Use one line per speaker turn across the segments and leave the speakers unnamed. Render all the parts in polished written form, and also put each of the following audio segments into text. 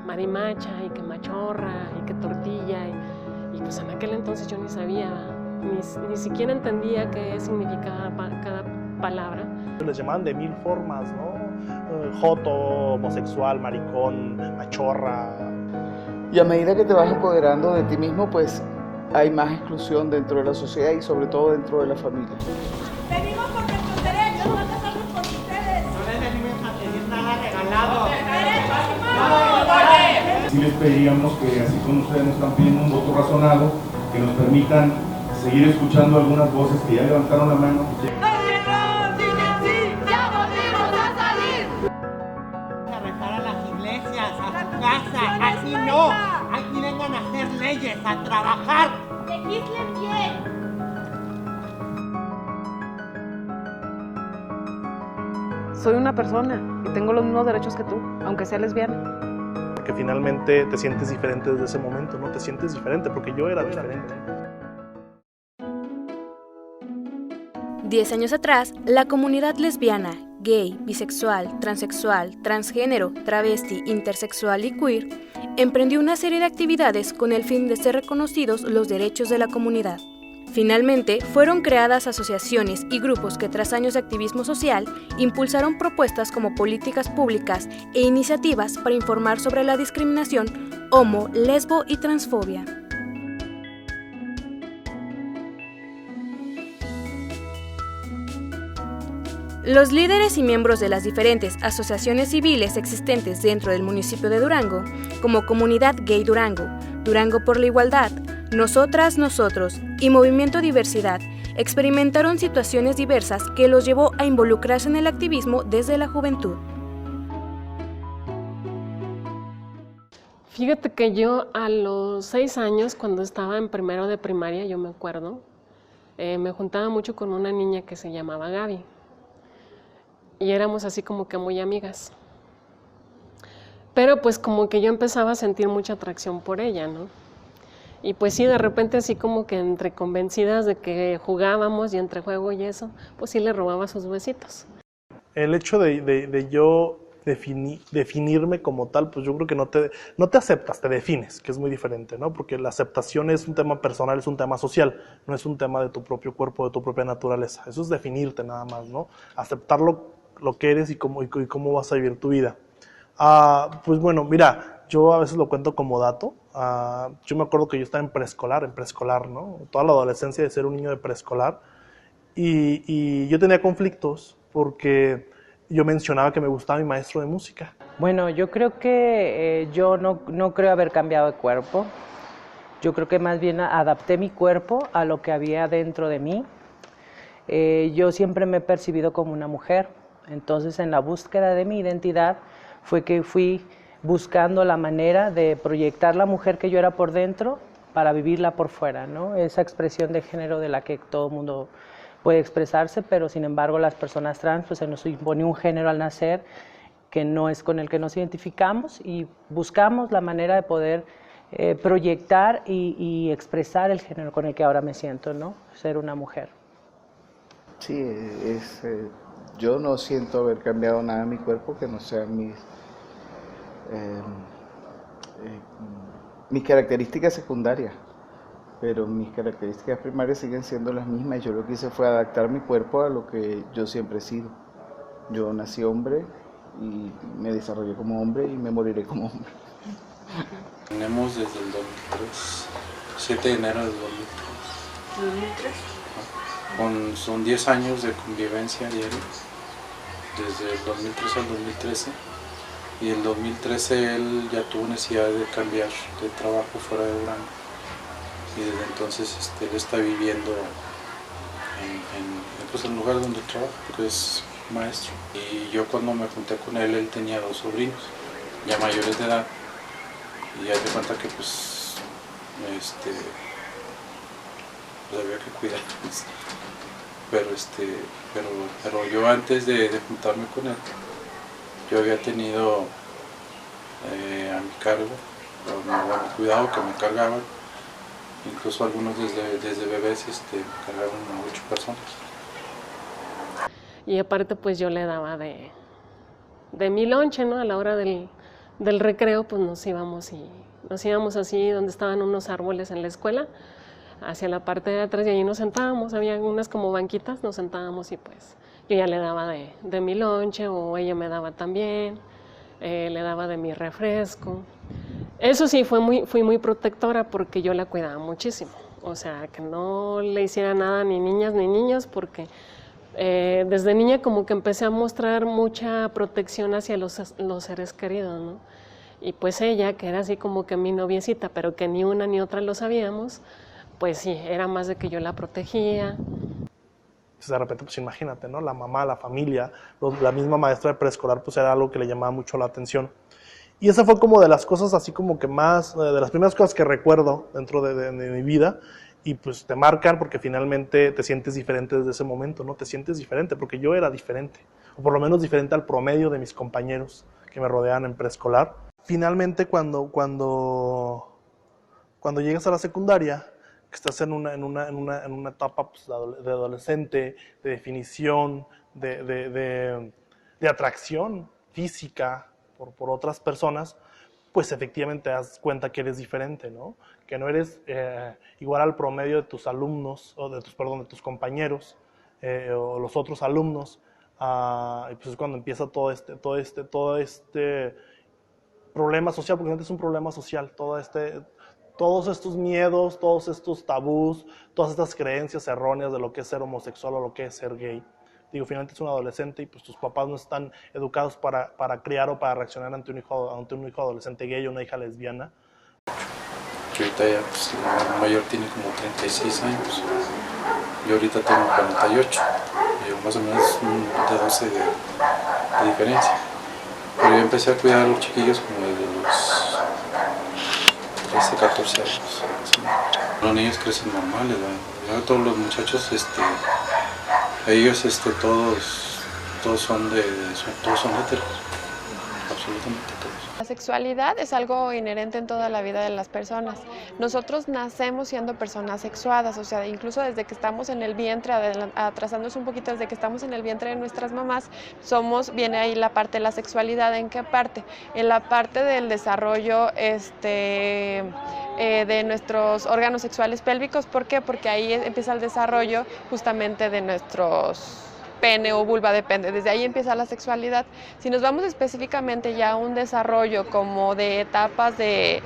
marimacha y que machorra y que tortilla y pues en aquel entonces yo ni sabía, ni siquiera entendía qué significaba cada palabra.
Les llamaban de mil formas, ¿no? Joto, homosexual, maricón, machorra.
Y a medida que te vas empoderando de ti mismo, pues hay más exclusión dentro de la sociedad y sobre todo dentro de la familia.
Venimos por nuestros derechos, no casarnos con ustedes.
No les venimos a pedir nada regalado.
Sí les pediríamos que, así como ustedes nos están pidiendo un voto razonado, que nos permitan seguir escuchando algunas voces que ya levantaron la mano.
A rezar a las iglesias, a su casa, aquí no. Aquí vengan a hacer leyes, a trabajar.
Legislen bien.
Soy una persona y tengo los mismos derechos que tú, aunque sea lesbiana.
Porque finalmente te sientes diferente desde ese momento, ¿no? Te sientes diferente porque yo era diferente.
10 años atrás, la comunidad lesbiana, gay, bisexual, transexual, transgénero, travesti, intersexual y queer emprendió una serie de actividades con el fin de ser reconocidos los derechos de la comunidad. Finalmente, fueron creadas asociaciones y grupos que tras años de activismo social impulsaron propuestas como políticas públicas e iniciativas para informar sobre la discriminación homo, lesbo y transfobia. Los líderes y miembros de las diferentes asociaciones civiles existentes dentro del municipio de Durango, como Comunidad Gay Durango, Durango por la Igualdad, Nosotras, Nosotros y Movimiento Diversidad, experimentaron situaciones diversas que los llevó a involucrarse en el activismo desde la juventud.
Fíjate que yo a los 6 años, cuando estaba en primero de primaria, yo me acuerdo, me juntaba mucho con una niña que se llamaba Gaby. Y éramos así como que muy amigas. Pero pues como que yo empezaba a sentir mucha atracción por ella, ¿no? Y pues sí, de repente así como que entre convencidas de que jugábamos y entre juego y eso, pues sí le robaba sus besitos.
El hecho de yo definirme como tal, pues yo creo que no te aceptas, te defines, que es muy diferente, ¿no? Porque la aceptación es un tema personal, es un tema social, no es un tema de tu propio cuerpo, de tu propia naturaleza. Eso es definirte nada más, ¿no? Aceptar lo que eres y cómo vas a vivir tu vida. Pues bueno, mira, yo a veces lo cuento como dato. Yo me acuerdo que yo estaba en preescolar, ¿no? Toda la adolescencia de ser un niño de preescolar. Y yo tenía conflictos porque yo mencionaba que me gustaba mi maestro de música.
Bueno, yo creo que yo no creo haber cambiado de cuerpo. Yo creo que más bien adapté mi cuerpo a lo que había dentro de mí. Yo siempre me he percibido como una mujer. Entonces, en la búsqueda de mi identidad fue que fui buscando la manera de proyectar la mujer que yo era por dentro para vivirla por fuera, ¿no? Esa expresión de género de la que todo el mundo puede expresarse, pero sin embargo las personas trans pues se nos impone un género al nacer que no es con el que nos identificamos y buscamos la manera de poder proyectar y expresar el género con el que ahora me siento, ¿no? Ser una mujer.
Sí, yo no siento haber cambiado nada en mi cuerpo que no sean mis características secundarias, pero mis características primarias siguen siendo las mismas. Yo lo que hice fue adaptar mi cuerpo a lo que yo siempre he sido. Yo nací hombre y me desarrollé como hombre y me moriré como hombre.
Tenemos desde el 2003, 7 de enero del 2003. Son 10 años de convivencia diaria, desde el 2003 al 2013. Y en 2013 él ya tuvo necesidad de cambiar de trabajo fuera de Durango. Y desde entonces él está viviendo en el lugar donde trabaja, porque es maestro. Y yo cuando me junté con él tenía 2 sobrinos, ya mayores de edad. Y haz de cuenta que pues había que cuidarlos. Pero yo antes de juntarme con él, yo había tenido a mi cargo, a mi cuidado, que me cargaban, incluso algunos desde bebés me cargaron a 8 personas. Y
aparte pues yo le daba de mi lonche, ¿no? A la hora del del recreo, pues nos íbamos así donde estaban unos árboles en la escuela, hacia la parte de atrás, y allí nos sentábamos, había unas como banquitas, nos sentábamos y pues yo ya le daba de mi lonche o ella me daba también, le daba de mi refresco. Eso sí, fui muy protectora porque yo la cuidaba muchísimo, o sea, que no le hiciera nada ni niñas ni niños, porque desde niña como que empecé a mostrar mucha protección hacia los seres queridos, ¿no? Y pues ella, que era así como que mi noviecita, pero que ni una ni otra lo sabíamos, pues sí, era más de que yo la protegía.
De repente, pues imagínate, ¿no? La mamá, la familia, la misma maestra de preescolar, pues era algo que le llamaba mucho la atención. Y esa fue como de las cosas así como que más, de las primeras cosas que recuerdo dentro de mi vida, y pues te marcan porque finalmente te sientes diferente desde ese momento, ¿no? Te sientes diferente porque yo era diferente, o por lo menos diferente al promedio de mis compañeros que me rodeaban en preescolar. Finalmente cuando llegas a la secundaria, que estás en una etapa pues, de adolescente, de definición, de atracción física por otras personas, pues efectivamente te das cuenta que eres diferente, ¿no? Que no eres igual al promedio de tus alumnos, o de tus compañeros, o los otros alumnos, y pues es cuando empieza todo este problema social, porque es un problema social, todos estos miedos, todos estos tabús, todas estas creencias erróneas de lo que es ser homosexual o lo que es ser gay. Digo, finalmente es un adolescente y pues tus papás no están educados para criar o para reaccionar ante un hijo adolescente gay o una hija lesbiana.
Que ahorita ya, pues, el mayor tiene como 36 años, yo ahorita tengo 48, yo más o menos de 12 de diferencia. Pero yo empecé a cuidar a los chiquillos como de los 13, 14 años. ¿Sí? Los niños crecen normales, ¿no? Todos los muchachos, ellos todos son heteros, absolutamente todos.
La sexualidad es algo inherente en toda la vida de las personas. Nosotros nacemos siendo personas sexuadas, o sea, incluso desde que estamos en el vientre, atrasándose un poquito, desde que estamos en el vientre de nuestras mamás, viene ahí la parte de la sexualidad. ¿En qué parte? En la parte del desarrollo de nuestros órganos sexuales pélvicos. ¿Por qué? Porque ahí empieza el desarrollo justamente de nuestros pene o vulva, depende, desde ahí empieza la sexualidad. Si nos vamos específicamente ya a un desarrollo como de etapas del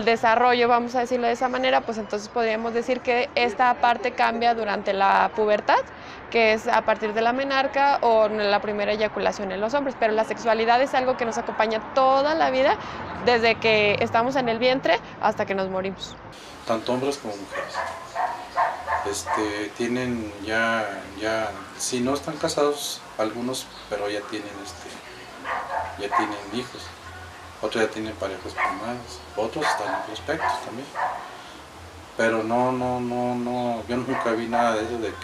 desarrollo, vamos a decirlo de esa manera, pues entonces podríamos decir que esta parte cambia durante la pubertad, que es a partir de la menarca o la primera eyaculación en los hombres, pero la sexualidad es algo que nos acompaña toda la vida, desde que estamos en el vientre hasta que nos morimos.
Tanto hombres como mujeres. Tienen ya, si no están casados, algunos, pero ya tienen hijos, otros ya tienen parejas formadas, otros están en prospectos también. Pero no, yo nunca vi nada de eso de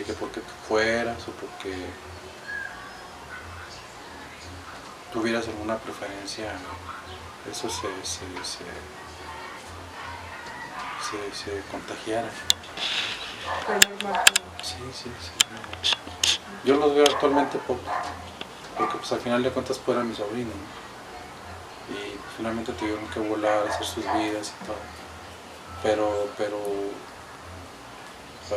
que porque tú fueras o porque tuvieras alguna preferencia, eso se contagiara. Sí. Yo los veo actualmente poco, porque pues al final de cuentas pues eran mis sobrinos, ¿no? Y finalmente tuvieron que volar, hacer sus vidas y todo. Pero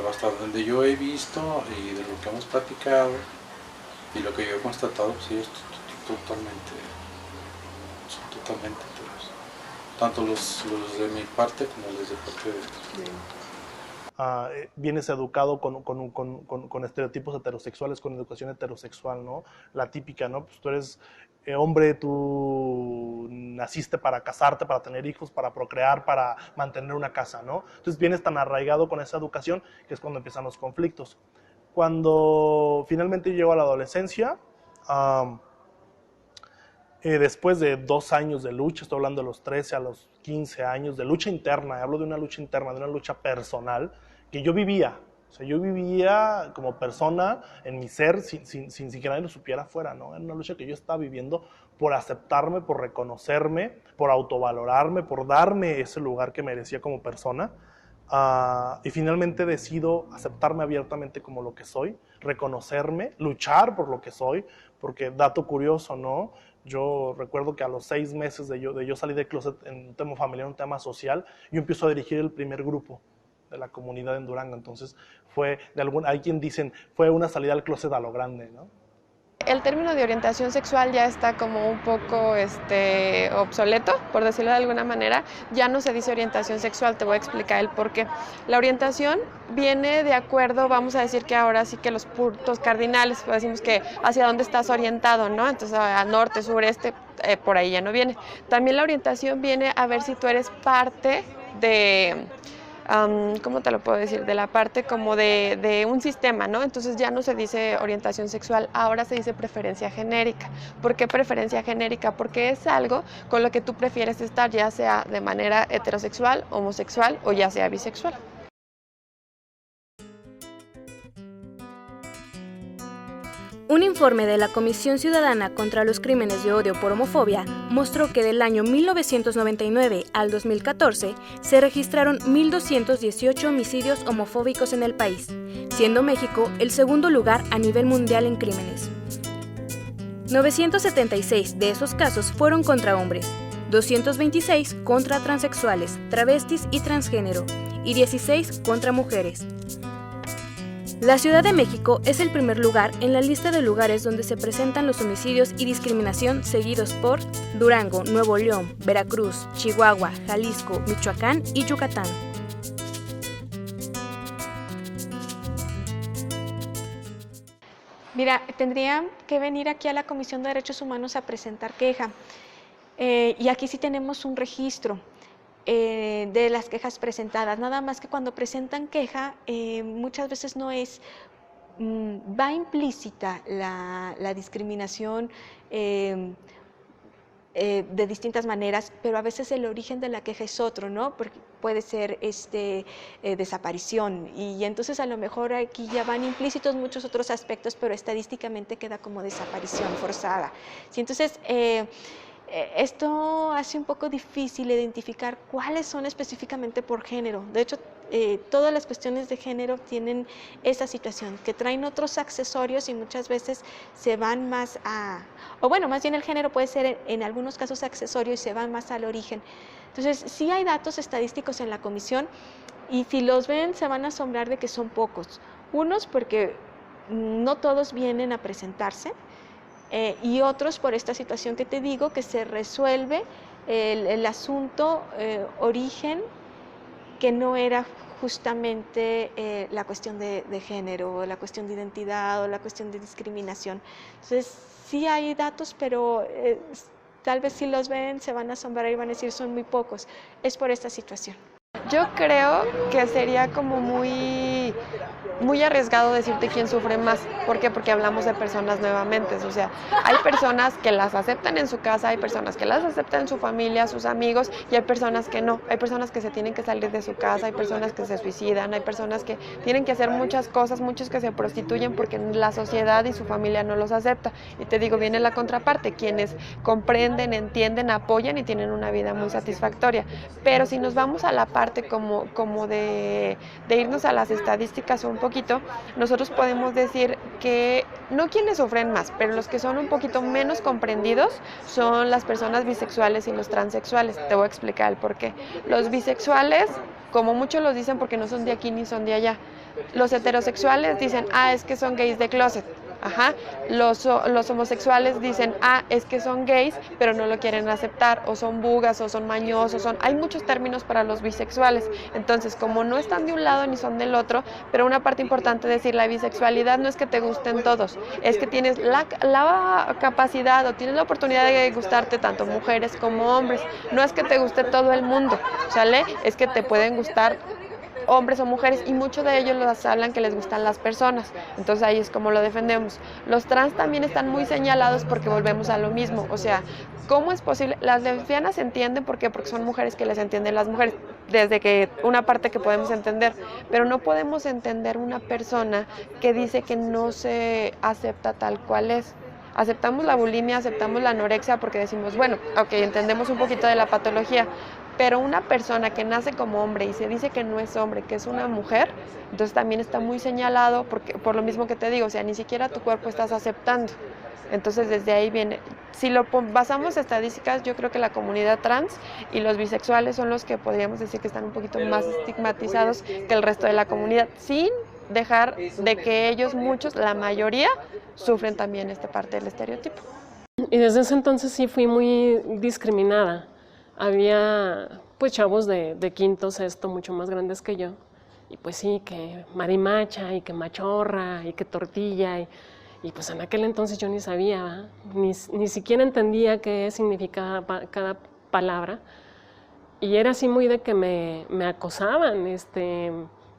hasta donde yo he visto y de lo que hemos platicado y lo que yo he constatado, pues ellos son totalmente heteros. Tanto los de mi parte como los de parte de...
vienes educado con estereotipos heterosexuales, con educación heterosexual, ¿no? La típica, ¿no? Pues tú eres hombre, tú naciste para casarte, para tener hijos, para procrear, para mantener una casa, ¿no? Entonces vienes tan arraigado con esa educación que es cuando empiezan los conflictos. Cuando finalmente llego a la adolescencia, después de 2 años de lucha, estoy hablando de los 13 a los 15 años, de lucha interna, hablo de una lucha interna, de una lucha personal, que yo vivía. O sea, yo vivía como persona en mi ser sin que nadie lo supiera afuera, ¿no? Era una lucha que yo estaba viviendo por aceptarme, por reconocerme, por autovalorarme, por darme ese lugar que merecía como persona. Y finalmente decido aceptarme abiertamente como lo que soy, reconocerme, luchar por lo que soy, porque dato curioso, ¿no? Yo recuerdo que a los 6 meses de yo salir del closet en un tema familiar, un tema social, yo empiezo a dirigir el primer grupo de la comunidad en Durango. Entonces hay quien dicen, fue una salida al closet a lo grande, ¿no?
El término de orientación sexual ya está como un poco obsoleto, por decirlo de alguna manera. Ya no se dice orientación sexual, te voy a explicar el por qué. La orientación viene de acuerdo, vamos a decir que ahora sí que los puntos cardinales, pues decimos que hacia dónde estás orientado, ¿no? Entonces a norte, sur, este, por ahí ya no viene. También la orientación viene a ver si tú eres parte de... ¿cómo te lo puedo decir? De la parte como de un sistema, ¿no? Entonces ya no se dice orientación sexual, ahora se dice preferencia genérica. ¿Por qué preferencia genérica? Porque es algo con lo que tú prefieres estar, ya sea de manera heterosexual, homosexual o ya sea bisexual.
Un informe de la Comisión Ciudadana contra los Crímenes de Odio por Homofobia mostró que del año 1999 al 2014 se registraron 1.218 homicidios homofóbicos en el país, siendo México el segundo lugar a nivel mundial en crímenes. 976 de esos casos fueron contra hombres, 226 contra transexuales, travestis y transgénero, y 16 contra mujeres. La Ciudad de México es el primer lugar en la lista de lugares donde se presentan los homicidios y discriminación, seguidos por Durango, Nuevo León, Veracruz, Chihuahua, Jalisco, Michoacán y Yucatán.
Mira, tendrían que venir aquí a la Comisión de Derechos Humanos a presentar queja. Y aquí sí tenemos un registro de las quejas presentadas, nada más que cuando presentan queja muchas veces no es, va implícita la discriminación de distintas maneras, pero a veces el origen de la queja es otro, ¿no? Porque puede ser desaparición, y entonces a lo mejor aquí ya van implícitos muchos otros aspectos, pero estadísticamente queda como desaparición forzada. Sí, entonces, esto hace un poco difícil identificar cuáles son específicamente por género. De hecho, todas las cuestiones de género tienen esa situación, que traen otros accesorios y muchas veces se van más o bueno, más bien el género puede ser en algunos casos accesorio y se van más al origen. Entonces, sí hay datos estadísticos en la comisión y si los ven se van a asombrar de que son pocos. Unos porque no todos vienen a presentarse, y otros por esta situación que te digo, que se resuelve el asunto origen, que no era justamente la cuestión de género, la cuestión de identidad o la cuestión de discriminación. Entonces sí hay datos, pero tal vez si los ven se van a asombrar y van a decir son muy pocos. Es por esta situación.
Yo creo que sería como muy arriesgado decirte quién sufre más. ¿Por qué? Porque hablamos de personas nuevamente. O sea, hay personas que las aceptan en su casa, hay personas que las aceptan en su familia, sus amigos, y hay personas que no. Hay personas que se tienen que salir de su casa, hay personas que se suicidan, hay personas que tienen que hacer muchas cosas, muchos que se prostituyen porque la sociedad y su familia no los acepta. Y te digo, viene la contraparte, quienes comprenden, entienden, apoyan y tienen una vida muy satisfactoria. Pero si nos vamos a la parte como de irnos a las estadísticas un poquito, nosotros podemos decir que no quienes sufren más, pero los que son un poquito menos comprendidos son las personas bisexuales y los transexuales. Te voy a explicar el por qué. Los bisexuales, como muchos los dicen porque no son de aquí ni son de allá. Los heterosexuales dicen, es que son gays de closet. Ajá. Los homosexuales dicen, es que son gays, pero no lo quieren aceptar, o son bugas, o son mañosos, hay muchos términos para los bisexuales. Entonces, como no están de un lado ni son del otro, pero una parte importante es decir, la bisexualidad no es que te gusten todos, es que tienes la capacidad o tienes la oportunidad de gustarte tanto mujeres como hombres. No es que te guste todo el mundo, ¿sale? Es que te pueden gustar hombres o mujeres, y muchos de ellos los hablan que les gustan las personas. Entonces ahí es como lo defendemos. Los trans también están muy señalados porque volvemos a lo mismo. O sea, ¿cómo es posible? Las lesbianas se entienden, ¿por qué? Porque son mujeres que les entienden las mujeres, desde que una parte que podemos entender, pero no podemos entender una persona que dice que no se acepta tal cual es. Aceptamos la bulimia, aceptamos la anorexia porque decimos, bueno, ok, entendemos un poquito de la patología, Pero una persona que nace como hombre y se dice que no es hombre, que es una mujer, entonces también está muy señalado, porque, por lo mismo que te digo, o sea, ni siquiera tu cuerpo estás aceptando. Entonces desde ahí viene, si lo basamos en estadísticas, yo creo que la comunidad trans y los bisexuales son los que podríamos decir que están un poquito más estigmatizados que el resto de la comunidad, sin dejar de que ellos, muchos, la mayoría, sufren también esta parte del estereotipo.
Y desde ese entonces sí fui muy discriminada. Había pues chavos de quinto, sexto, mucho más grandes que yo, y pues sí, que marimacha, y que machorra, y que tortilla, y pues en aquel entonces yo ni sabía, ni siquiera entendía qué significaba cada palabra, y era así muy de que me acosaban,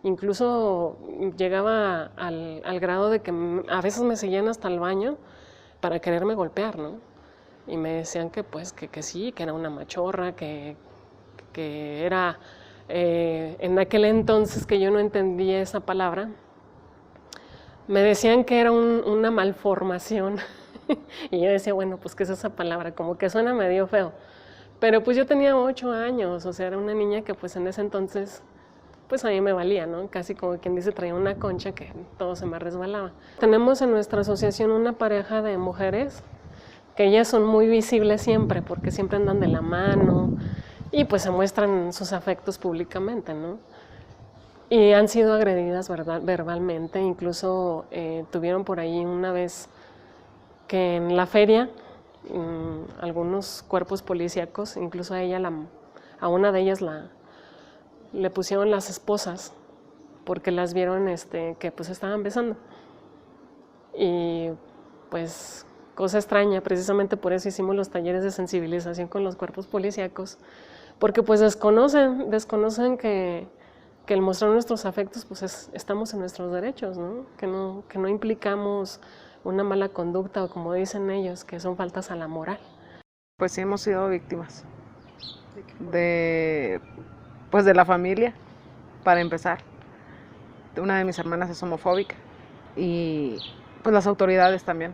incluso llegaba al grado de que a veces me seguían hasta el baño para quererme golpear, ¿no? Y me decían que pues que sí, que era una machorra, que era, en aquel entonces que yo no entendía esa palabra, me decían que era una malformación. Y yo decía, bueno, pues ¿qué es esa palabra? Como que suena medio feo. Pero pues yo tenía 8 años, o sea, era una niña que pues en ese entonces, pues a mí me valía, ¿no? Casi como quien dice, traía una concha que todo se me resbalaba. Tenemos en nuestra asociación una pareja de mujeres que ellas son muy visibles siempre, porque siempre andan de la mano y pues se muestran sus afectos públicamente, ¿no? Y han sido agredidas verbalmente, incluso tuvieron por ahí una vez que en la feria algunos cuerpos policíacos, incluso a una de ellas le pusieron las esposas porque las vieron que pues estaban besando. Y pues cosa extraña, precisamente por eso hicimos los talleres de sensibilización con los cuerpos policíacos, porque pues desconocen que el mostrar nuestros afectos, pues estamos en nuestros derechos, ¿no? Que no implicamos una mala conducta, o como dicen ellos, que son faltas a la moral.
Pues sí, hemos sido víctimas de la familia, para empezar. Una de mis hermanas es homofóbica y pues las autoridades también.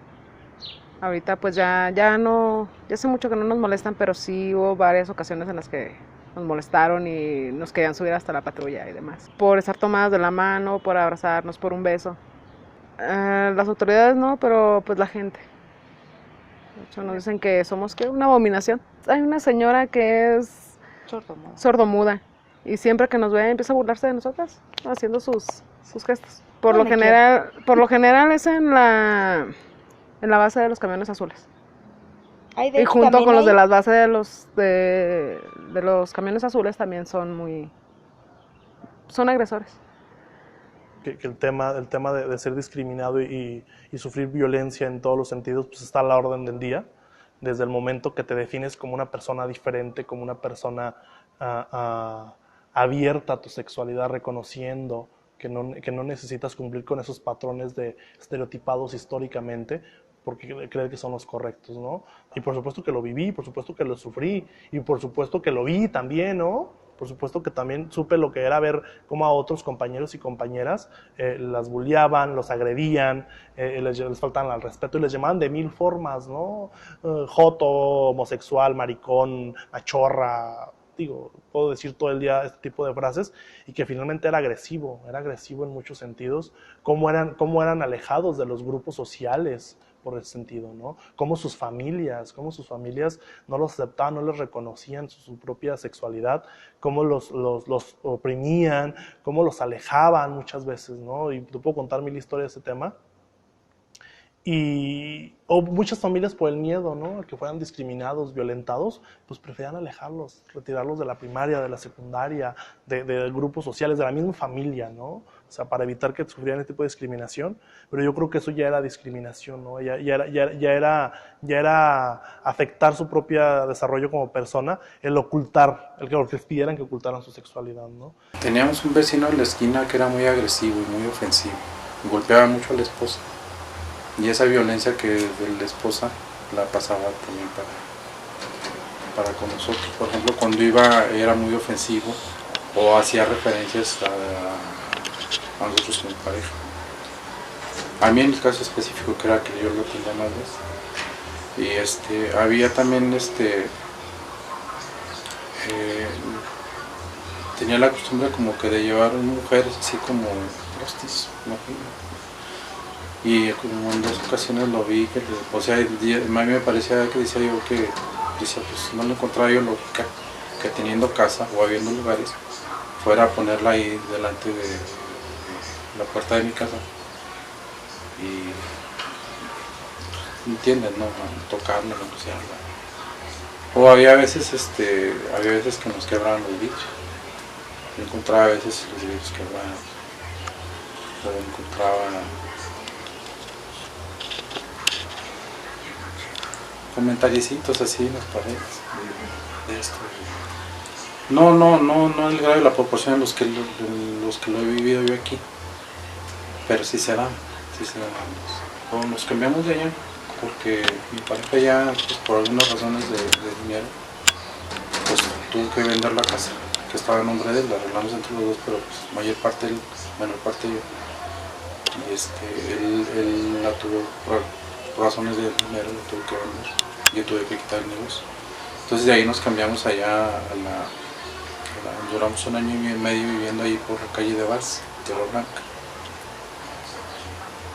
Ahorita pues ya hace mucho que no nos molestan, pero sí hubo varias ocasiones en las que nos molestaron y nos querían subir hasta la patrulla y demás. Por estar tomadas de la mano, por abrazarnos, por un beso. Las autoridades no, pero pues la gente. De hecho nos dicen que somos una abominación. Hay una señora que es sordomuda y siempre que nos ve empieza a burlarse de nosotras, haciendo sus gestos. Por lo general es en la base de los camiones azules. Y junto con los de las bases de los camiones azules también son agresores.
Que el tema de ser discriminado y sufrir violencia en todos los sentidos pues está a la orden del día, desde el momento que te defines como una persona diferente, como una persona abierta a tu sexualidad, reconociendo que no necesitas cumplir con esos patrones estereotipados históricamente, porque creen que son los correctos, ¿no? Y por supuesto que lo viví, por supuesto que lo sufrí, y por supuesto que lo vi también, ¿no? Por supuesto que también supe lo que era ver cómo a otros compañeros y compañeras las bulleaban, los agredían, les faltaban al respeto y les llamaban de 1000 formas, ¿no? Joto, homosexual, maricón, machorra, digo, puedo decir todo el día este tipo de frases, y que finalmente era agresivo en muchos sentidos, cómo eran alejados de los grupos sociales por ese sentido, ¿no? Cómo sus familias no los aceptaban, no les reconocían su propia sexualidad, cómo los oprimían, cómo los alejaban muchas veces, ¿no? Y te puedo contar 1000 historias de ese tema. O muchas familias por el miedo, ¿no? A que fueran discriminados, violentados, pues preferían alejarlos, retirarlos de la primaria, de la secundaria, de grupos sociales, de la misma familia, ¿no? O sea, para evitar que sufrieran este tipo de discriminación. Pero yo creo que eso ya era discriminación, ¿no? Ya era afectar su propio desarrollo como persona, el ocultar, el que les pidieran que ocultaran su sexualidad, ¿no?
Teníamos un vecino en la esquina que era muy agresivo y muy ofensivo, golpeaba mucho a la esposa. Y esa violencia que de la esposa la pasaba también para con nosotros. Por ejemplo, cuando iba era muy ofensivo o hacía referencias a nosotros como pareja. A mí en el caso específico, que era que yo lo tenía más veces. Y había también tenía la costumbre como que de llevar mujeres así como prostis, y como en 2 ocasiones lo vi, o sea, a mí me parecía que decía yo que, decía, pues no le encontraba yo lógica que teniendo casa o habiendo lugares, fuera a ponerla ahí delante de la puerta de mi casa y, ¿entienden? No, tocarla, no ensuciarla. O había veces que nos quebraban los vidrios. Yo encontraba a veces los vidrios quebrados, o encontraba comentariecitos así en las paredes de esto. No el grado de la proporción en los que lo he vivido yo aquí, pero sí se dan. O nos cambiamos de allá, porque mi pareja ya, pues, por algunas razones de dinero, pues tuvo que vender la casa, que estaba en nombre de él, la arreglamos entre los dos, pero pues mayor parte él, menor parte yo. Y él la tuvo, por razones de dinero, lo tuvo que vender, yo tuve que quitar el negocio. Entonces de ahí nos cambiamos allá duramos 1 año y medio viviendo ahí por la calle de Vaz, Tierra Blanca.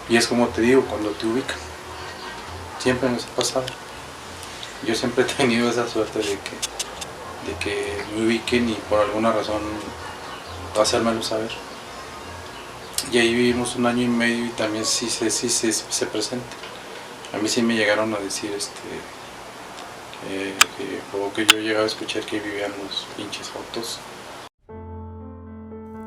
Y es como te digo, cuando te ubican, siempre nos ha pasado. Yo siempre he tenido esa suerte de que me ubiquen y por alguna razón hacérmelo saber. Y ahí vivimos 1 año y medio y también sí se presenta. A mí sí me llegaron a decir que yo llegaba a escuchar que vivían los pinches autos.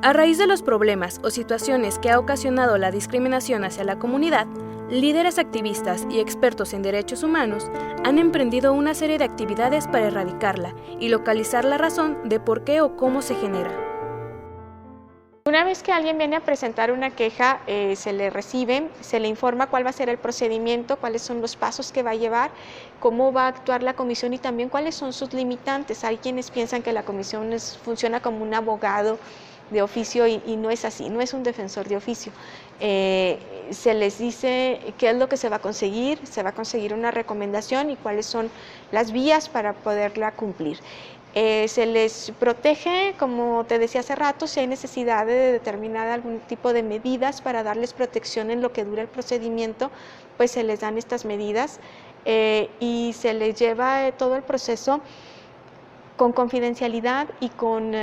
A raíz de los problemas o situaciones que ha ocasionado la discriminación hacia la comunidad, líderes activistas y expertos en derechos humanos han emprendido una serie de actividades para erradicarla y localizar la razón de por qué o cómo se genera.
Una vez que alguien viene a presentar una queja, se le recibe, se le informa cuál va a ser el procedimiento, cuáles son los pasos que va a llevar, cómo va a actuar la comisión y también cuáles son sus limitantes. Hay quienes piensan que la comisión funciona como un abogado de oficio y no es así, no es un defensor de oficio. Se les dice qué es lo que se va a conseguir una recomendación y cuáles son las vías para poderla cumplir. Se les protege, como te decía hace rato, si hay necesidad de determinar algún tipo de medidas para darles protección en lo que dura el procedimiento, pues se les dan estas medidas y se les lleva todo el proceso con confidencialidad y con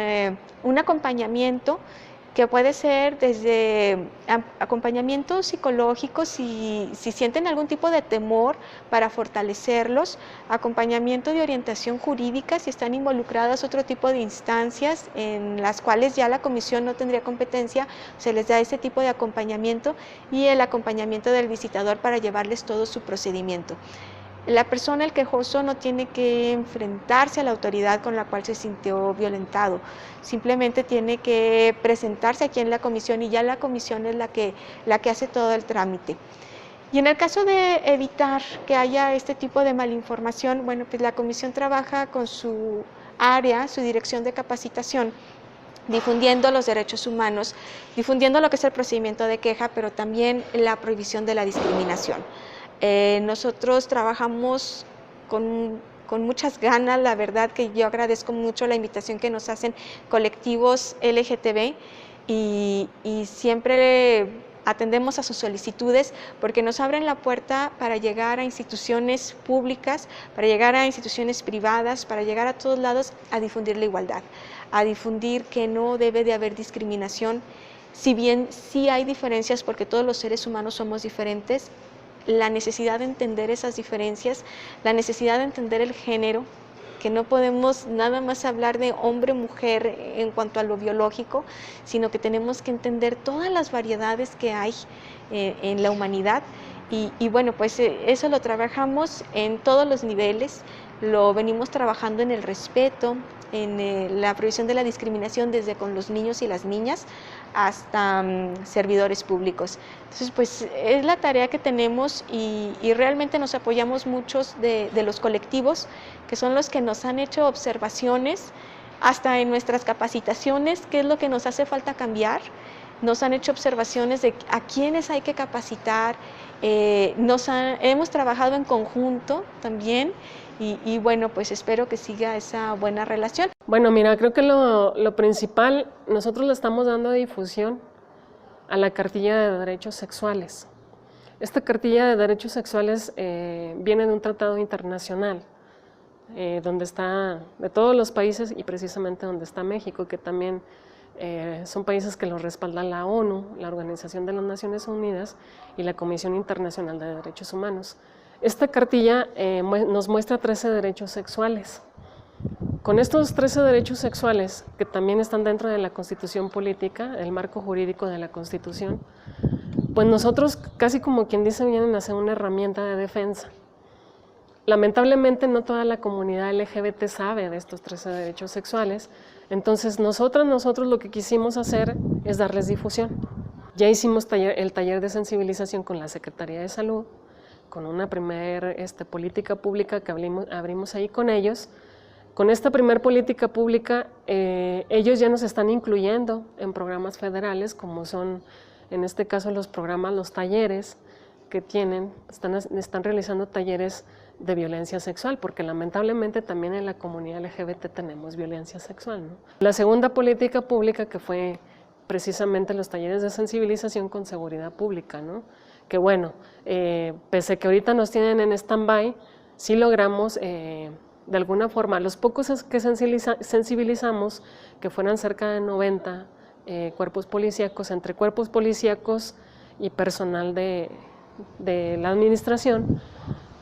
un acompañamiento que puede ser desde acompañamiento psicológico si sienten algún tipo de temor para fortalecerlos, acompañamiento de orientación jurídica si están involucradas otro tipo de instancias en las cuales ya la comisión no tendría competencia, se les da ese tipo de acompañamiento y el acompañamiento del visitador para llevarles todo su procedimiento. La persona, el quejoso, no tiene que enfrentarse a la autoridad con la cual se sintió violentado, simplemente tiene que presentarse aquí en la comisión y ya la comisión es la que hace todo el trámite. Y en el caso de evitar que haya este tipo de malinformación, bueno, pues la comisión trabaja con su área, su dirección de capacitación, difundiendo los derechos humanos, difundiendo lo que es el procedimiento de queja, pero también la prohibición de la discriminación. Nosotros trabajamos con muchas ganas, la verdad que yo agradezco mucho la invitación que nos hacen colectivos LGTB y siempre atendemos a sus solicitudes porque nos abren la puerta para llegar a instituciones públicas, para llegar a instituciones privadas, para llegar a todos lados a difundir la igualdad, a difundir que no debe de haber discriminación, si bien sí hay diferencias porque todos los seres humanos somos diferentes, la necesidad de entender esas diferencias, la necesidad de entender el género, que no podemos nada más hablar de hombre-mujer en cuanto a lo biológico, sino que tenemos que entender todas las variedades que hay en la humanidad y bueno, pues eso lo trabajamos en todos los niveles, lo venimos trabajando en el respeto, en la prohibición de la discriminación desde con los niños y las niñas hasta servidores públicos. Entonces, pues es la tarea que tenemos y realmente nos apoyamos muchos de los colectivos, que son los que nos han hecho observaciones, hasta en nuestras capacitaciones, qué es lo que nos hace falta cambiar, nos han hecho observaciones de a quiénes hay que capacitar, hemos trabajado en conjunto también y bueno, pues espero que siga esa buena relación.
Bueno, mira, creo que lo principal, nosotros le estamos dando difusión a la cartilla de derechos sexuales. Esta cartilla de derechos sexuales viene de un tratado internacional, donde está de todos los países y precisamente donde está México, que también son países que los respalda la ONU, la Organización de las Naciones Unidas y la Comisión Internacional de Derechos Humanos. Esta cartilla nos muestra 13 derechos sexuales. Con estos 13 derechos sexuales, que también están dentro de la Constitución política, el marco jurídico de la Constitución, pues nosotros casi como quien dice vienen a ser una herramienta de defensa. Lamentablemente no toda la comunidad LGBT sabe de estos 13 derechos sexuales, entonces nosotros lo que quisimos hacer es darles difusión. Ya hicimos el taller de sensibilización con la Secretaría de Salud, con una primera política pública que abrimos ahí con ellos. Con esta primera política pública, ellos ya nos están incluyendo en programas federales, como son, en este caso, los programas, los talleres que tienen, están realizando talleres de violencia sexual, porque lamentablemente también en la comunidad LGBT tenemos violencia sexual, ¿no? La segunda política pública, que fue precisamente los talleres de sensibilización con seguridad pública, ¿no? Que bueno, pese a que ahorita nos tienen en stand-by, sí logramos de alguna forma, los pocos que sensibilizamos, que fueran cerca de 90 cuerpos policíacos, entre cuerpos policíacos y personal de la administración,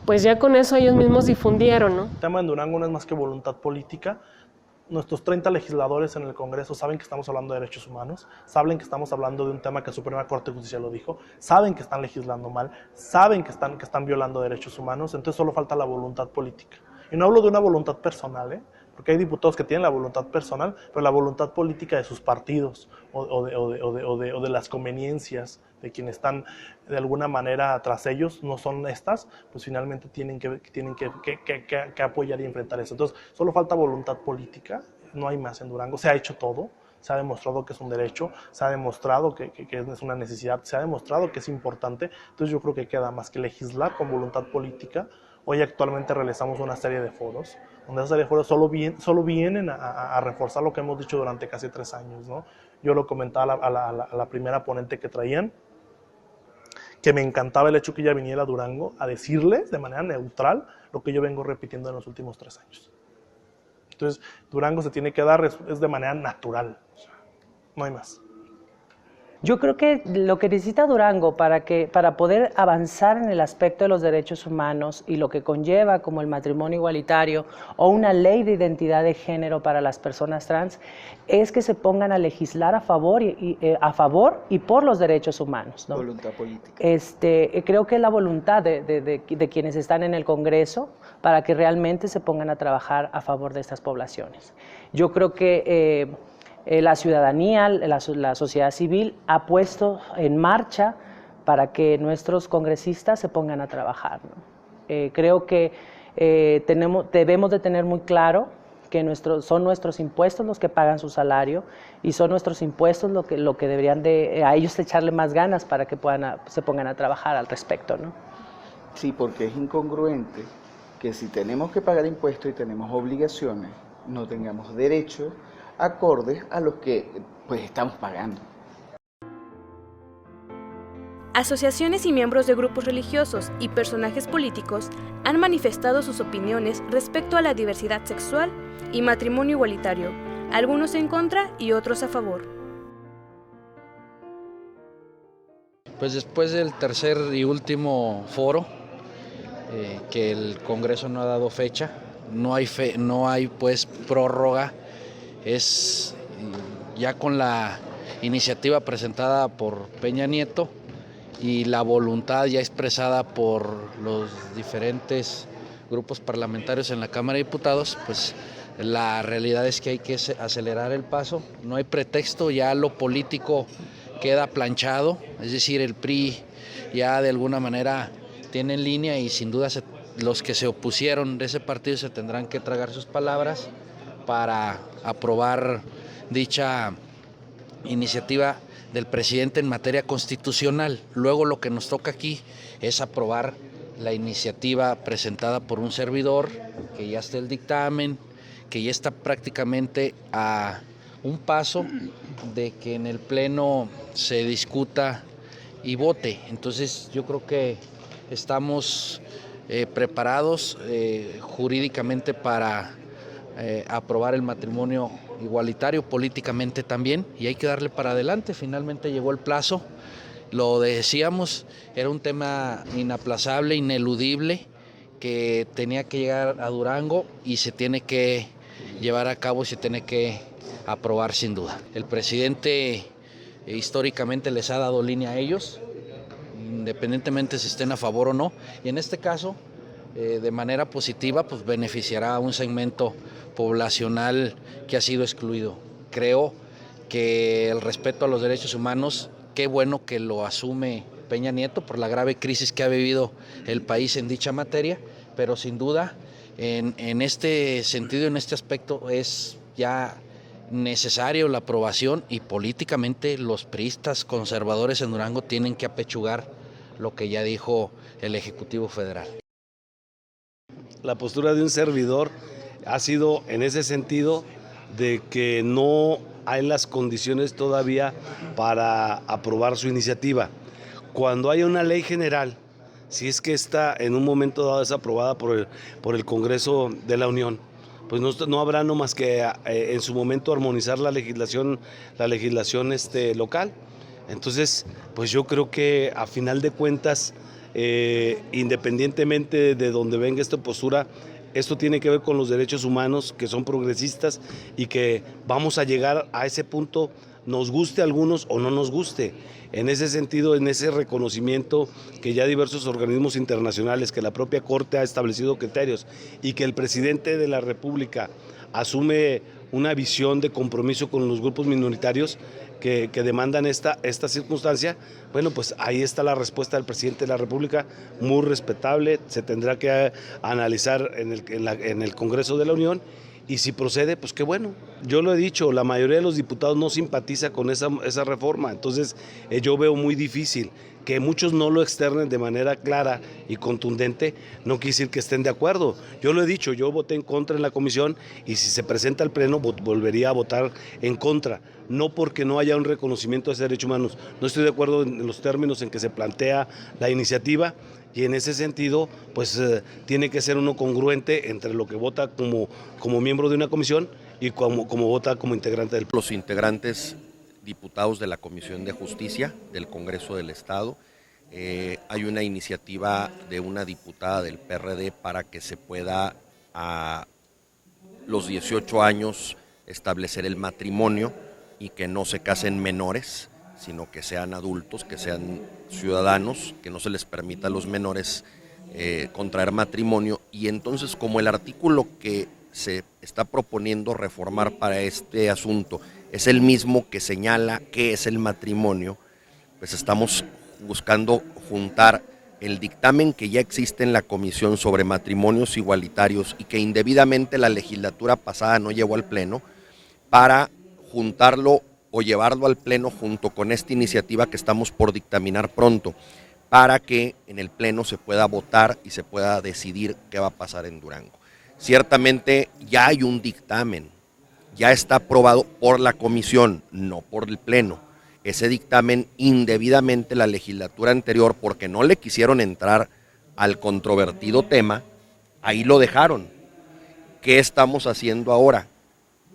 pues ya con eso ellos mismos difundieron, ¿no?
El tema en Durango no es más que voluntad política. Nuestros 30 legisladores en el Congreso saben que estamos hablando de derechos humanos, saben que estamos hablando de un tema que la Suprema Corte de Justicia lo dijo, saben que están legislando mal, saben que están violando derechos humanos, entonces solo falta la voluntad política. Y no hablo de una voluntad personal, porque hay diputados que tienen la voluntad personal, pero la voluntad política de sus partidos o de las conveniencias de quienes están de alguna manera tras ellos no son estas, pues finalmente tienen que apoyar y enfrentar eso. Entonces, solo falta voluntad política, no hay más en Durango, se ha hecho todo, se ha demostrado que es un derecho, se ha demostrado que es una necesidad, se ha demostrado que es importante, entonces yo creo que queda más que legislar con voluntad política. Hoy actualmente realizamos una serie de foros, donde esa serie de foros solo vienen a reforzar lo que hemos dicho durante casi 3 años, ¿no? Yo lo comentaba a la primera ponente que traían, que me encantaba el hecho que ella viniera a Durango a decirles de manera neutral lo que yo vengo repitiendo en los últimos 3 años. Entonces, Durango se tiene que dar, es de manera natural, o sea, no hay más.
Yo creo que lo que necesita Durango para poder avanzar en el aspecto de los derechos humanos y lo que conlleva como el matrimonio igualitario o una ley de identidad de género para las personas trans es que se pongan a legislar a favor y por los derechos humanos, ¿no?
Voluntad política.
Creo que es la voluntad de quienes están en el Congreso para que realmente se pongan a trabajar a favor de estas poblaciones. Yo creo que la ciudadanía, la sociedad civil ha puesto en marcha para que nuestros congresistas se pongan a trabajar, ¿no? Creo que debemos de tener muy claro que son nuestros impuestos los que pagan su salario y son nuestros impuestos lo que deberían a ellos echarle más ganas para que se pongan a trabajar al respecto, ¿no?
Sí, porque es incongruente que si tenemos que pagar impuestos y tenemos obligaciones, no tengamos derechos acordes a los que pues estamos pagando.
Asociaciones y miembros de grupos religiosos y personajes políticos han manifestado sus opiniones respecto a la diversidad sexual y matrimonio igualitario, algunos en contra y otros a favor.
Pues después del tercer y último foro, que el Congreso no ha dado fecha, no hay pues prórroga. Es ya con la iniciativa presentada por Peña Nieto y la voluntad ya expresada por los diferentes grupos parlamentarios en la Cámara de Diputados, pues la realidad es que hay que acelerar el paso, no hay pretexto, ya lo político queda planchado, es decir, el PRI ya de alguna manera tiene en línea y sin duda los que se opusieron de ese partido se tendrán que tragar sus palabras para aprobar dicha iniciativa del presidente en materia constitucional. Luego lo que nos toca aquí es aprobar la iniciativa presentada por un servidor, que ya está el dictamen, que ya está prácticamente a un paso de que en el Pleno se discuta y vote. Entonces yo creo que estamos preparados jurídicamente para aprobar el matrimonio igualitario, políticamente también, y hay que darle para adelante. Finalmente llegó el plazo, lo decíamos, era un tema inaplazable, ineludible, que tenía que llegar a Durango y se tiene que llevar a cabo y se tiene que aprobar sin duda. El presidente históricamente les ha dado línea a ellos, independientemente si estén a favor o no, y en este caso, de manera positiva, pues beneficiará a un segmento poblacional que ha sido excluido. Creo que el respeto a los derechos humanos, qué bueno que lo asume Peña Nieto por la grave crisis que ha vivido el país en dicha materia, pero sin duda, en este sentido, en este aspecto, es ya necesario la aprobación, y políticamente los priistas conservadores en Durango tienen que apechugar lo que ya dijo el Ejecutivo Federal.
La postura de un servidor ha sido en ese sentido de que no hay las condiciones todavía para aprobar su iniciativa. Cuando haya una ley general, si es que esta en un momento dado es aprobada por el Congreso de la Unión, pues no habrá no más que en su momento armonizar la legislación local. Entonces, pues yo creo que a final de cuentas, independientemente de donde venga esta postura, esto tiene que ver con los derechos humanos, que son progresistas, y que vamos a llegar a ese punto, nos guste a algunos o no nos guste. En ese sentido, en ese reconocimiento que ya diversos organismos internacionales, que la propia Corte ha establecido criterios, y que el presidente de la República asume una visión de compromiso con los grupos minoritarios que demandan esta circunstancia, bueno, pues ahí está la respuesta del presidente de la República, muy respetable, se tendrá que analizar en el Congreso de la Unión, y si procede, pues qué bueno. Yo lo he dicho, la mayoría de los diputados no simpatiza con esa reforma, entonces yo veo muy difícil que muchos no lo externen de manera clara y contundente, no quiere decir que estén de acuerdo. Yo lo he dicho, yo voté en contra en la comisión, y si se presenta al Pleno volvería a votar en contra, no porque no haya un reconocimiento de esos derechos humanos. No estoy de acuerdo en los términos en que se plantea la iniciativa, y en ese sentido, pues tiene que ser uno congruente entre lo que vota como miembro de una comisión y como vota como integrante del
Los integrantes diputados de la Comisión de Justicia del Congreso del Estado, hay una iniciativa de una diputada del PRD para que se pueda a los 18 años establecer el matrimonio y que no se casen menores, sino que sean adultos, que sean ciudadanos, que no se les permita a los menores contraer matrimonio. Y entonces, como el artículo que se está proponiendo reformar para este asunto es el mismo que señala qué es el matrimonio, pues estamos buscando juntar el dictamen que ya existe en la Comisión sobre matrimonios igualitarios y que indebidamente la legislatura pasada no llevó al Pleno, para juntarlo o llevarlo al Pleno junto con esta iniciativa que estamos por dictaminar pronto, para que en el Pleno se pueda votar y se pueda decidir qué va a pasar en Durango. Ciertamente ya hay un dictamen, ya está aprobado por la Comisión, no por el Pleno. Ese dictamen indebidamente la legislatura anterior, porque no le quisieron entrar al controvertido tema, ahí lo dejaron. ¿Qué estamos haciendo ahora?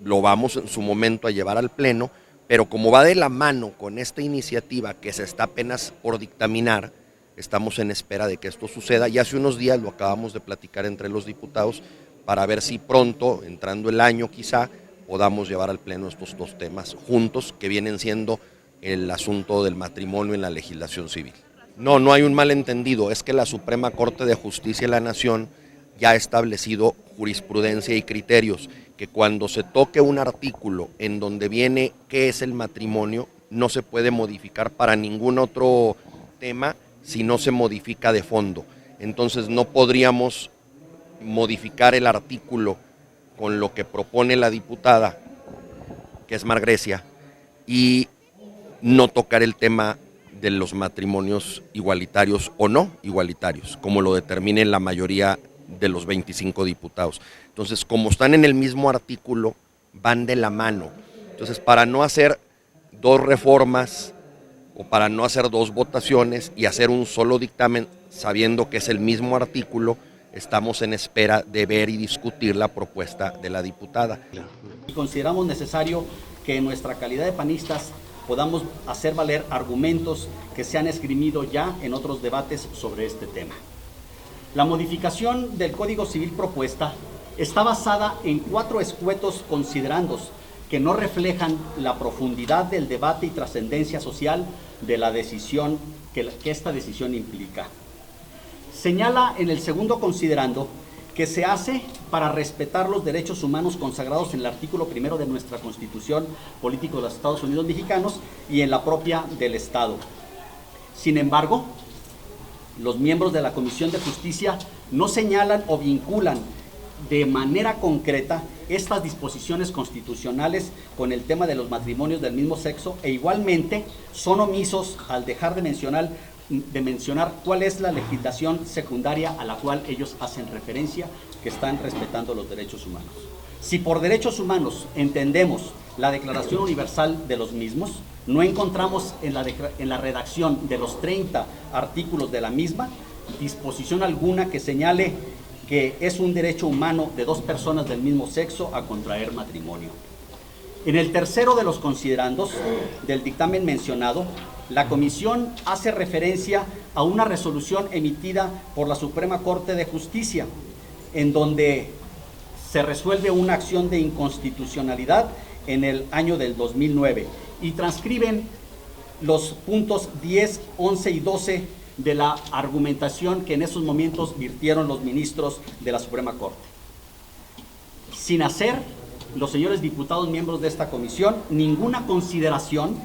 Lo vamos en su momento a llevar al Pleno, pero como va de la mano con esta iniciativa que se está apenas por dictaminar, estamos en espera de que esto suceda, y hace unos días lo acabamos de platicar entre los diputados para ver si pronto, entrando el año quizá, podamos llevar al Pleno estos dos temas juntos, que vienen siendo el asunto del matrimonio en la legislación civil. No hay un malentendido, es que la Suprema Corte de Justicia de la Nación ya ha establecido jurisprudencia y criterios, que cuando se toque un artículo en donde viene qué es el matrimonio, no se puede modificar para ningún otro tema si no se modifica de fondo. Entonces no podríamos modificar el artículo con lo que propone la diputada, que es Mar Grecia, y no tocar el tema de los matrimonios igualitarios o no igualitarios, como lo determine la mayoría de los 25 diputados. Entonces, como están en el mismo artículo, van de la mano. Entonces, para no hacer dos reformas o para no hacer dos votaciones y hacer un solo dictamen, sabiendo que es el mismo artículo, estamos en espera de ver y discutir la propuesta de la diputada.
Y consideramos necesario que en nuestra calidad de panistas podamos hacer valer argumentos que se han esgrimido ya en otros debates sobre este tema. La modificación del Código Civil propuesta está basada en 4 escuetos considerandos que no reflejan la profundidad del debate y trascendencia social de la decisión que esta decisión implica. Señala en el segundo considerando que se hace para respetar los derechos humanos consagrados en el artículo 1 de nuestra Constitución Política de los Estados Unidos Mexicanos y en la propia del Estado. Sin embargo, los miembros de la Comisión de Justicia no señalan o vinculan de manera concreta estas disposiciones constitucionales con el tema de los matrimonios del mismo sexo e igualmente son omisos al dejar de mencionar cuál es la legislación secundaria a la cual ellos hacen referencia, que están respetando los derechos humanos. Si por derechos humanos entendemos la Declaración Universal de los mismos, no encontramos en la redacción de los 30 artículos de la misma disposición alguna que señale que es un derecho humano de 2 personas del mismo sexo a contraer matrimonio. En el tercero de los considerandos del dictamen mencionado, la Comisión hace referencia a una resolución emitida por la Suprema Corte de Justicia, en donde se resuelve una acción de inconstitucionalidad en el año del 2009 y transcriben los puntos 10, 11 y 12 de la argumentación que en esos momentos virtieron los ministros de la Suprema Corte. Sin hacer los señores diputados miembros de esta comisión ninguna consideración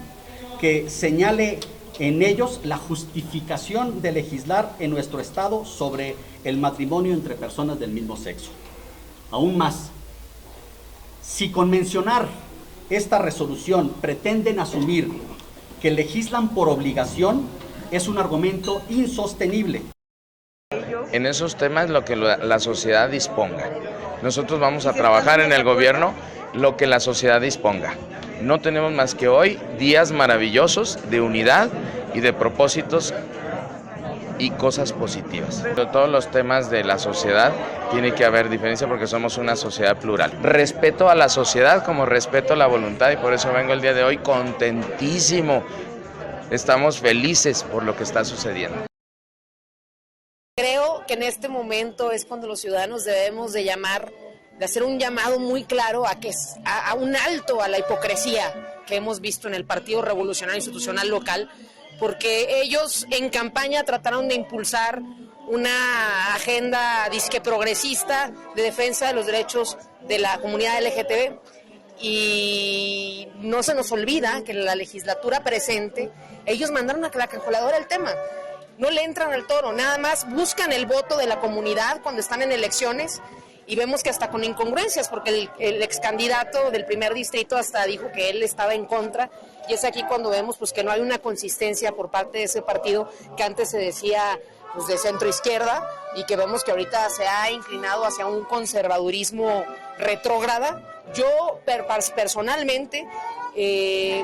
que señale en ellos la justificación de legislar en nuestro Estado sobre el matrimonio entre personas del mismo sexo. Aún más, si con mencionar esta resolución pretenden asumir que legislan por obligación, es un argumento insostenible.
En esos temas lo que la sociedad disponga. Nosotros vamos a trabajar en el gobierno lo que la sociedad disponga. No tenemos más que hoy días maravillosos de unidad y de propósitos y cosas positivas. De todos los temas de la sociedad tiene que haber diferencia porque somos una sociedad plural. Respeto a la sociedad como respeto a la voluntad y por eso vengo el día de hoy contentísimo. Estamos felices por lo que está sucediendo.
Creo que en este momento es cuando los ciudadanos debemos de hacer un llamado muy claro a un alto a la hipocresía que hemos visto en el Partido Revolucionario Institucional local, porque ellos en campaña trataron de impulsar una agenda disque progresista de defensa de los derechos de la comunidad LGTB. Y no se nos olvida que en la legislatura presente ellos mandaron a la congeladora el tema. No le entran al toro, nada más buscan el voto de la comunidad cuando están en elecciones y vemos que hasta con incongruencias, porque el ex candidato del primer distrito hasta dijo que él estaba en contra y es aquí cuando vemos pues que no hay una consistencia por parte de ese partido que antes se decía pues de centro izquierda y que vemos que ahorita se ha inclinado hacia un conservadurismo retrógrada. Yo personalmente,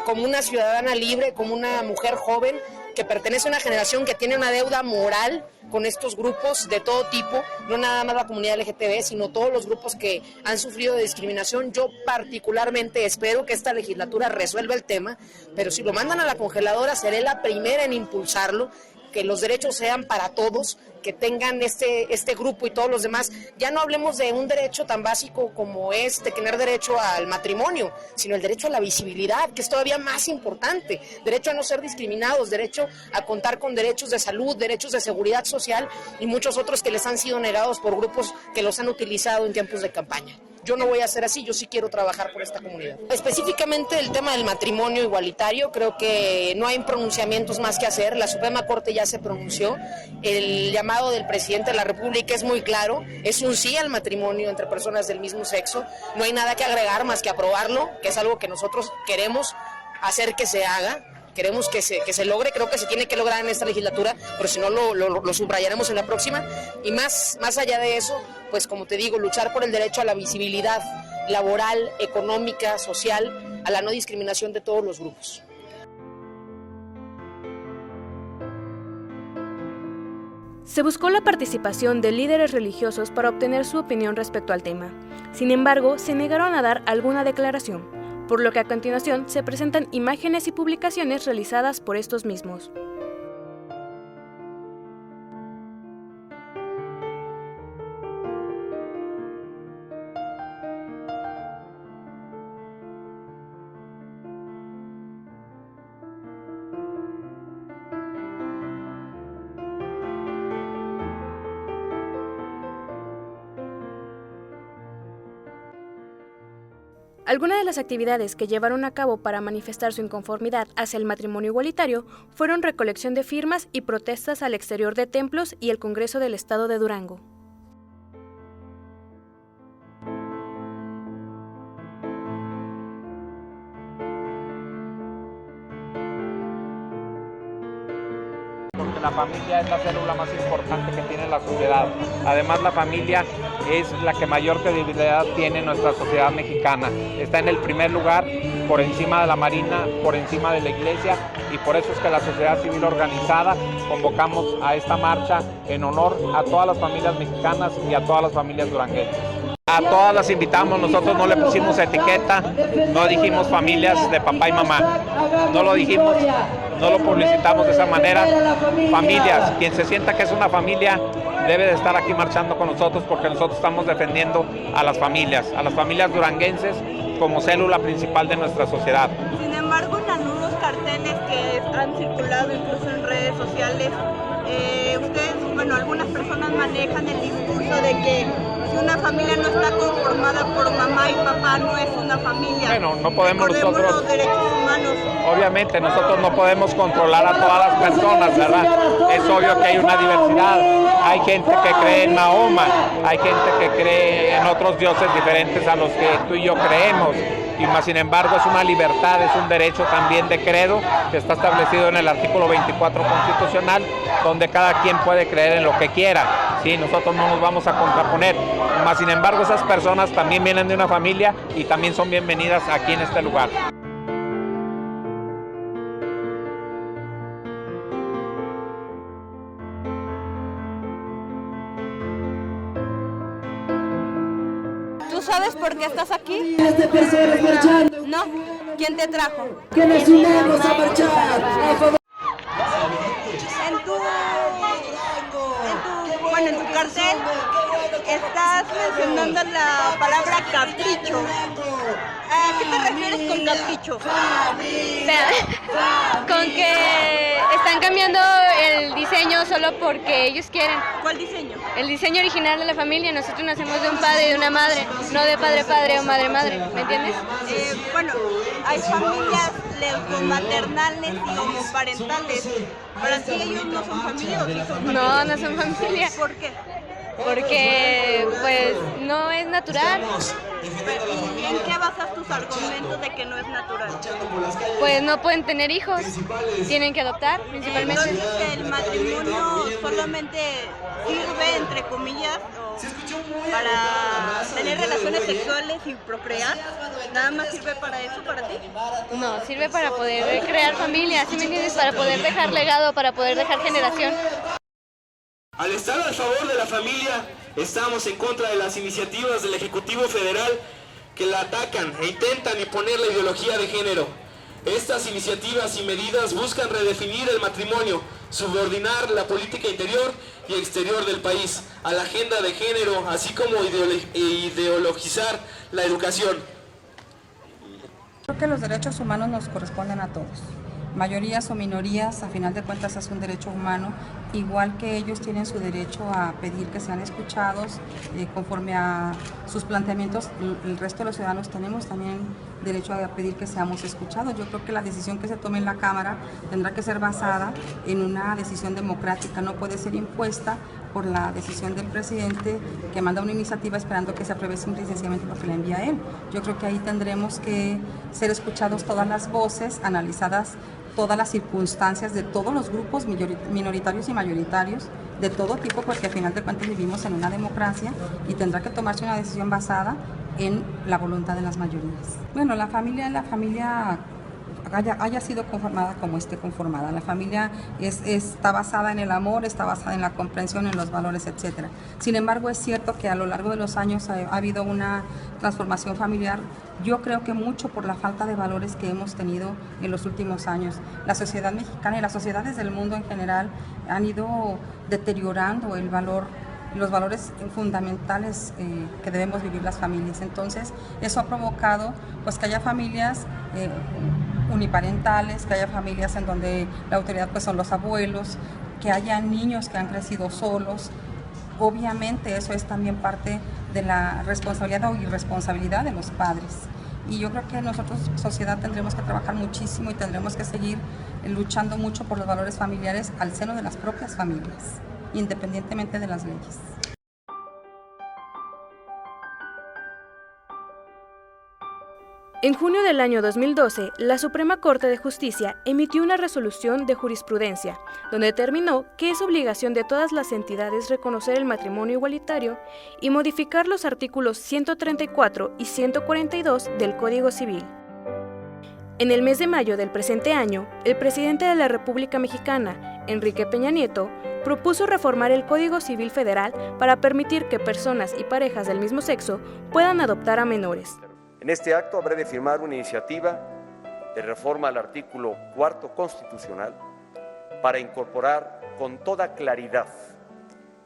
como una ciudadana libre, como una mujer joven que pertenece a una generación que tiene una deuda moral con estos grupos de todo tipo, no nada más la comunidad LGTB, sino todos los grupos que han sufrido de discriminación, yo particularmente espero que esta legislatura resuelva el tema, pero si lo mandan a la congeladora seré la primera en impulsarlo, que los derechos sean para todos, que tengan este grupo y todos los demás. Ya no hablemos de un derecho tan básico como es de tener derecho al matrimonio, sino el derecho a la visibilidad, que es todavía más importante, derecho a no ser discriminados, derecho a contar con derechos de salud, derechos de seguridad social y muchos otros que les han sido negados por grupos que los han utilizado en tiempos de campaña. Yo no voy a hacer así, yo sí quiero trabajar por esta comunidad. Específicamente el tema del matrimonio igualitario, creo que no hay pronunciamientos más que hacer, la Suprema Corte ya se pronunció, el llamado del presidente de la República es muy claro, es un sí al matrimonio entre personas del mismo sexo, no hay nada que agregar más que aprobarlo, que es algo que nosotros queremos hacer que se haga. queremos que se logre, creo que se tiene que lograr en esta legislatura, pero si no lo subrayaremos en la próxima. Y más allá de eso, pues como te digo, luchar por el derecho a la visibilidad laboral, económica, social, a la no discriminación de todos los grupos.
Se buscó la participación de líderes religiosos para obtener su opinión respecto al tema. Sin embargo, se negaron a dar alguna declaración, por lo que a continuación se presentan imágenes y publicaciones realizadas por estos mismos. Algunas de las actividades que llevaron a cabo para manifestar su inconformidad hacia el matrimonio igualitario fueron recolección de firmas y protestas al exterior de templos y el Congreso del Estado de Durango.
Porque la familia es la célula más importante que tiene la sociedad. Además, la familia es la que mayor credibilidad tiene en nuestra sociedad mexicana. Está en el primer lugar, por encima de la Marina, por encima de la Iglesia, y por eso es que la sociedad civil organizada convocamos a esta marcha en honor a todas las familias mexicanas y a todas las familias duranguenses. A todas las invitamos, nosotros no le pusimos etiqueta, no dijimos familias de papá y mamá, no lo dijimos, no lo publicitamos de esa manera. Familias, quien se sienta que es una familia debe de estar aquí marchando con nosotros, porque nosotros estamos defendiendo a las familias duranguenses como célula principal de nuestra sociedad.
Sin embargo, en algunos carteles que han circulado incluso en redes sociales, algunas personas manejan el discurso de que si una familia no está conformada por mamá y papá, no es una familia.
Bueno, no podemos
Recordemos
nosotros,
los derechos humanos.
obviamente nosotros no podemos controlar a todas las personas, ¿verdad? Es obvio que hay una diversidad, hay gente que cree en Mahoma, hay gente que cree en otros dioses diferentes a los que tú y yo creemos. Y más sin embargo es una libertad, es un derecho también de credo que está establecido en el artículo 24 constitucional, donde cada quien puede creer en lo que quiera. Sí, nosotros no nos vamos a contraponer. Más sin embargo, esas personas también vienen de una familia y también son bienvenidas aquí en este lugar.
¿Tú sabes por qué estás aquí? No. ¿Quién te trajo?
Que nos unamos a marchar a favor.
En tu cartel estás mencionando la palabra capricho. ¿A qué te refieres con capricho?
Con que están cambiando el diseño solo porque ellos quieren.
¿Cuál diseño?
El diseño original de la familia. Nosotros nacemos de un padre y de una madre, no de padre-padre o madre-madre, ¿me entiendes?
Hay familias lesbomaternales y homoparentales. ¿Para ti ellos no son familia o sí son familia?
No, no son familia.
¿Por qué?
Porque, pues, no es natural.
¿Y en qué basas tus argumentos de que no es natural?
Pues no pueden tener hijos, tienen que adoptar principalmente.
Entonces, ¿el matrimonio solamente sirve, entre comillas, para tener relaciones sexuales y procrear? ¿Nada más sirve para eso, para ti?
No, sirve para poder crear familia, ¿sí me entiendes? Para poder dejar legado, para poder dejar generación.
Al estar a favor de la familia, estamos en contra de las iniciativas del Ejecutivo Federal que la atacan e intentan imponer la ideología de género. Estas iniciativas y medidas buscan redefinir el matrimonio, subordinar la política interior y exterior del país a la agenda de género, así como ideologizar la educación.
Creo que los derechos humanos nos corresponden a todos. Mayorías o minorías, a final de cuentas es un derecho humano, igual que ellos tienen su derecho a pedir que sean escuchados conforme a sus planteamientos, el resto de los ciudadanos tenemos también derecho a pedir que seamos escuchados. Yo creo que la decisión que se tome en la Cámara tendrá que ser basada en una decisión democrática, no puede ser impuesta por la decisión del presidente que manda una iniciativa esperando que se apruebe simple y sencillamente porque la envía él. Yo creo que ahí tendremos que ser escuchados todas las voces, analizadas todas las circunstancias de todos los grupos minoritarios y mayoritarios, de todo tipo, porque al final de cuentas vivimos en una democracia y tendrá que tomarse una decisión basada en la voluntad de las mayorías. Bueno, la familia haya sido conformada como esté conformada. La familia está basada en el amor, está basada en la comprensión, en los valores, etc. Sin embargo, es cierto que a lo largo de los años ha habido una transformación familiar. Yo creo que mucho por la falta de valores que hemos tenido en los últimos años. La sociedad mexicana y las sociedades del mundo en general han ido deteriorando el valor, los valores fundamentales que debemos vivir las familias. Entonces, eso ha provocado pues que haya familias uniparentales, que haya familias en donde la autoridad pues son los abuelos, que haya niños que han crecido solos. Obviamente eso es también parte de la responsabilidad o irresponsabilidad de los padres. Y yo creo que nosotros, sociedad, tendremos que trabajar muchísimo y tendremos que seguir luchando mucho por los valores familiares al seno de las propias familias, independientemente de las leyes.
En junio del año 2012, la Suprema Corte de Justicia emitió una resolución de jurisprudencia, donde determinó que es obligación de todas las entidades reconocer el matrimonio igualitario y modificar los artículos 134 y 142 del Código Civil. En el mes de mayo del presente año, el presidente de la República Mexicana, Enrique Peña Nieto, propuso reformar el Código Civil Federal para permitir que personas y parejas del mismo sexo puedan adoptar a menores.
En este acto habré de firmar una iniciativa de reforma al artículo 4 constitucional para incorporar con toda claridad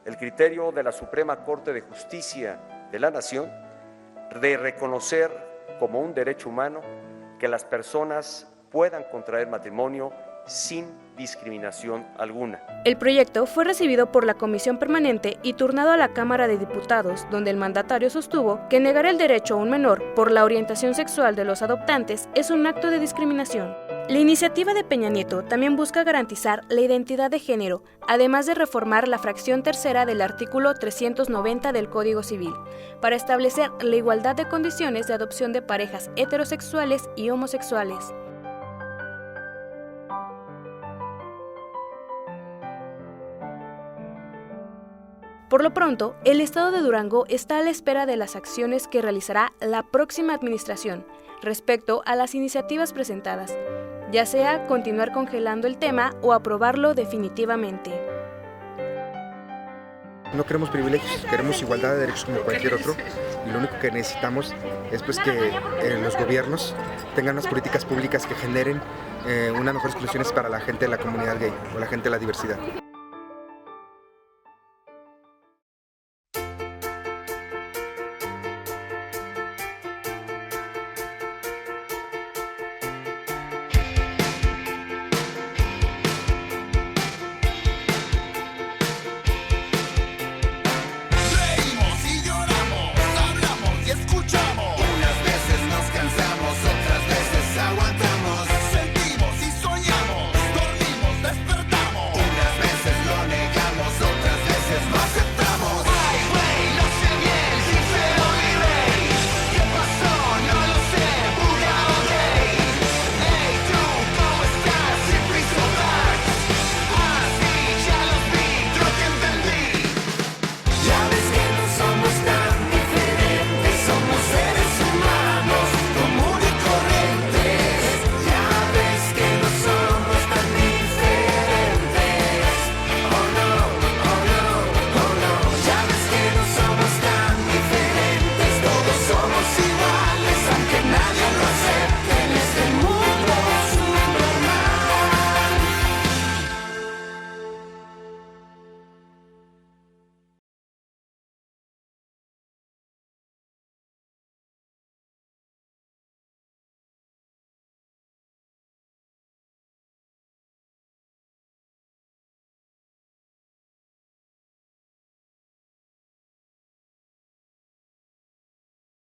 el criterio de la Suprema Corte de Justicia de la Nación de reconocer como un derecho humano que las personas puedan contraer matrimonio sin discriminación alguna.
El proyecto fue recibido por la Comisión Permanente y turnado a la Cámara de Diputados, donde el mandatario sostuvo que negar el derecho a un menor por la orientación sexual de los adoptantes es un acto de discriminación. La iniciativa de Peña Nieto también busca garantizar la identidad de género, además de reformar la fracción tercera del artículo 390 del Código Civil, para establecer la igualdad de condiciones de adopción de parejas heterosexuales y homosexuales. Por lo pronto, el Estado de Durango está a la espera de las acciones que realizará la próxima administración respecto a las iniciativas presentadas, ya sea continuar congelando el tema o aprobarlo definitivamente.
No queremos privilegios, queremos igualdad de derechos como cualquier otro, y lo único que necesitamos es pues que los gobiernos tengan unas políticas públicas que generen unas mejores soluciones para la gente de la comunidad gay o la gente de la diversidad.